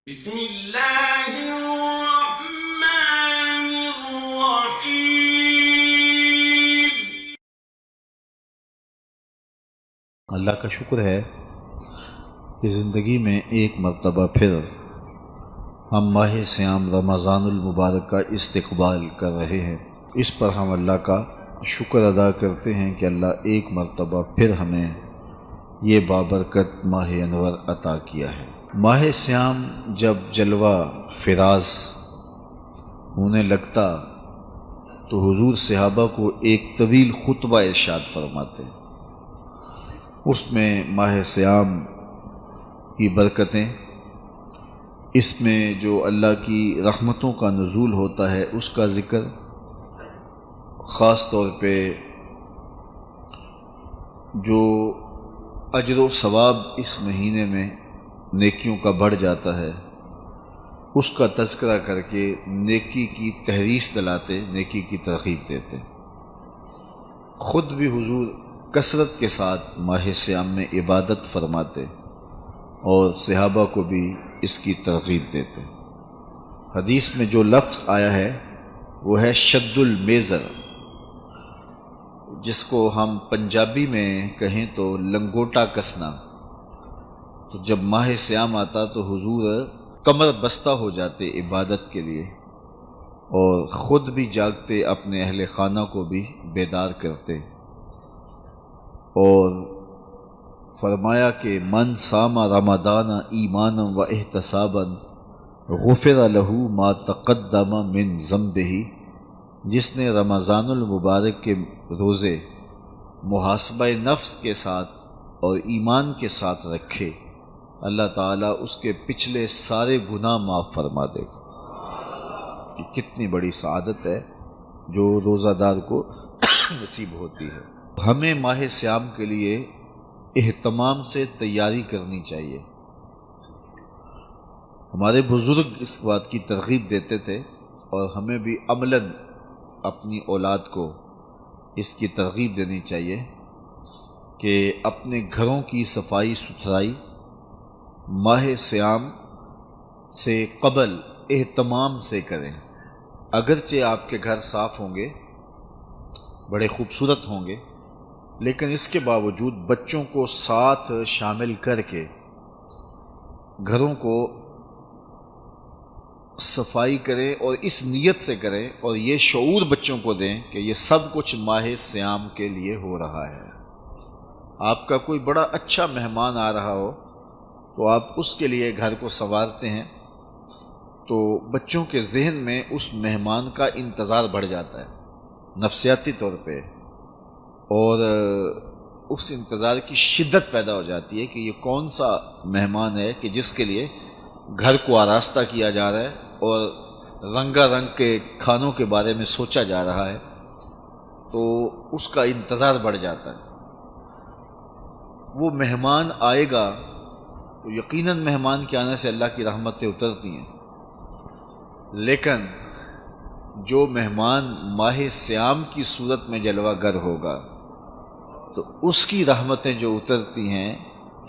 بسم اللہ الرحمن الرحیم۔ اللہ کا شکر ہے کہ زندگی میں ایک مرتبہ پھر ہم ماہ صیام رمضان المبارک کا استقبال کر رہے ہیں۔ اس پر ہم اللہ کا شکر ادا کرتے ہیں کہ اللہ ایک مرتبہ پھر ہمیں یہ بابرکت ماہ انور عطا کیا ہے۔ ماہ صیام جب جلوہ فراز ہونے لگتا تو حضور صحابہ کو ایک طویل خطبہ ارشاد فرماتے، اس میں ماہ صیام کی برکتیں، اس میں جو اللہ کی رحمتوں کا نزول ہوتا ہے اس کا ذکر، خاص طور پہ جو اجر و ثواب اس مہینے میں نیکیوں کا بڑھ جاتا ہے اس کا تذکرہ کر کے نیکی کی تحریص دلاتے، نیکی کی ترغیب دیتے۔ خود بھی حضور کثرت کے ساتھ ماہ صیام میں عبادت فرماتے اور صحابہ کو بھی اس کی ترغیب دیتے۔ حدیث میں جو لفظ آیا ہے وہ ہے شد المیزر، جس کو ہم پنجابی میں کہیں تو لنگوٹا کسنا۔ تو جب ماہ صیام آتا تو حضور کمر بستہ ہو جاتے عبادت کے لیے اور خود بھی جاگتے، اپنے اہل خانہ کو بھی بیدار کرتے، اور فرمایا کہ من صام رمضان ایمانا و احتسابا غفر له ما تقدم من ذنبہ، جس نے رمضان المبارک کے روزے محاسبہ نفس کے ساتھ اور ایمان کے ساتھ رکھے، اللہ تعالیٰ اس کے پچھلے سارے گناہ معاف فرما دے گا۔ کہ کتنی بڑی سعادت ہے جو روزہ دار کو نصیب ہوتی ہے۔ ہمیں ماہ صیام کے لیے اہتمام سے تیاری کرنی چاہیے۔ ہمارے بزرگ اس بات کی ترغیب دیتے تھے اور ہمیں بھی عملاً اپنی اولاد کو اس کی ترغیب دینی چاہیے کہ اپنے گھروں کی صفائی ستھرائی ماہ صیام سے قبل اہتمام سے کریں۔ اگرچہ آپ کے گھر صاف ہوں گے، بڑے خوبصورت ہوں گے، لیکن اس کے باوجود بچوں کو ساتھ شامل کر کے گھروں کو صفائی کریں اور اس نیت سے کریں اور یہ شعور بچوں کو دیں کہ یہ سب کچھ ماہ صیام کے لیے ہو رہا ہے۔ آپ کا کوئی بڑا اچھا مہمان آ رہا ہو تو آپ اس کے لیے گھر کو سنوارتے ہیں تو بچوں کے ذہن میں اس مہمان کا انتظار بڑھ جاتا ہے نفسیاتی طور پہ، اور اس انتظار کی شدت پیدا ہو جاتی ہے کہ یہ کون سا مہمان ہے کہ جس کے لیے گھر کو آراستہ کیا جا رہا ہے اور رنگا رنگ کے کھانوں کے بارے میں سوچا جا رہا ہے، تو اس کا انتظار بڑھ جاتا ہے۔ وہ مہمان آئے گا تو یقیناً مہمان کے آنے سے اللہ کی رحمتیں اترتی ہیں، لیکن جو مہمان ماہ صیام کی صورت میں جلوہ گر ہوگا تو اس کی رحمتیں جو اترتی ہیں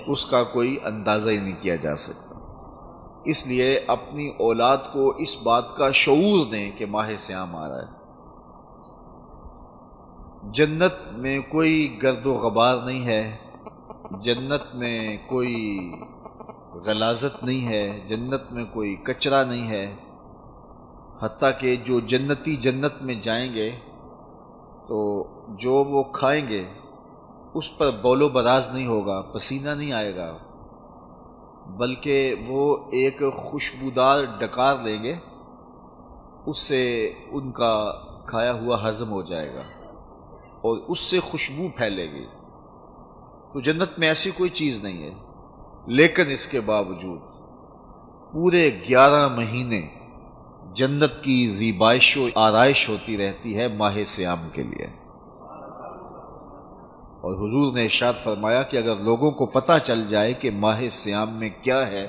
اس کا کوئی اندازہ ہی نہیں کیا جا سکتا۔ اس لیے اپنی اولاد کو اس بات کا شعور دیں کہ ماہ صیام آ رہا ہے۔ جنت میں کوئی گرد و غبار نہیں ہے، جنت میں کوئی غلاظت نہیں ہے، جنت میں کوئی کچرا نہیں ہے، حتیٰ کہ جو جنتی جنت میں جائیں گے تو جو وہ کھائیں گے اس پر بول و براز نہیں ہوگا، پسینہ نہیں آئے گا، بلکہ وہ ایک خوشبودار ڈکار لیں گے، اس سے ان کا کھایا ہوا ہضم ہو جائے گا اور اس سے خوشبو پھیلے گی۔ تو جنت میں ایسی کوئی چیز نہیں ہے، لیکن اس کے باوجود پورے 11 مہینے جنت کی زیبائش و آرائش ہوتی رہتی ہے ماہ صیام کے لیے۔ اور حضور نے ارشاد فرمایا کہ اگر لوگوں کو پتہ چل جائے کہ ماہ صیام میں کیا ہے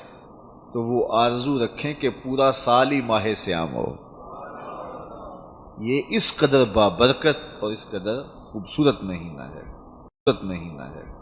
تو وہ آرزو رکھیں کہ پورا سال ہی ماہ صیام ہو۔ یہ اس قدر بابرکت اور اس قدر خوبصورت مہینہ ہے۔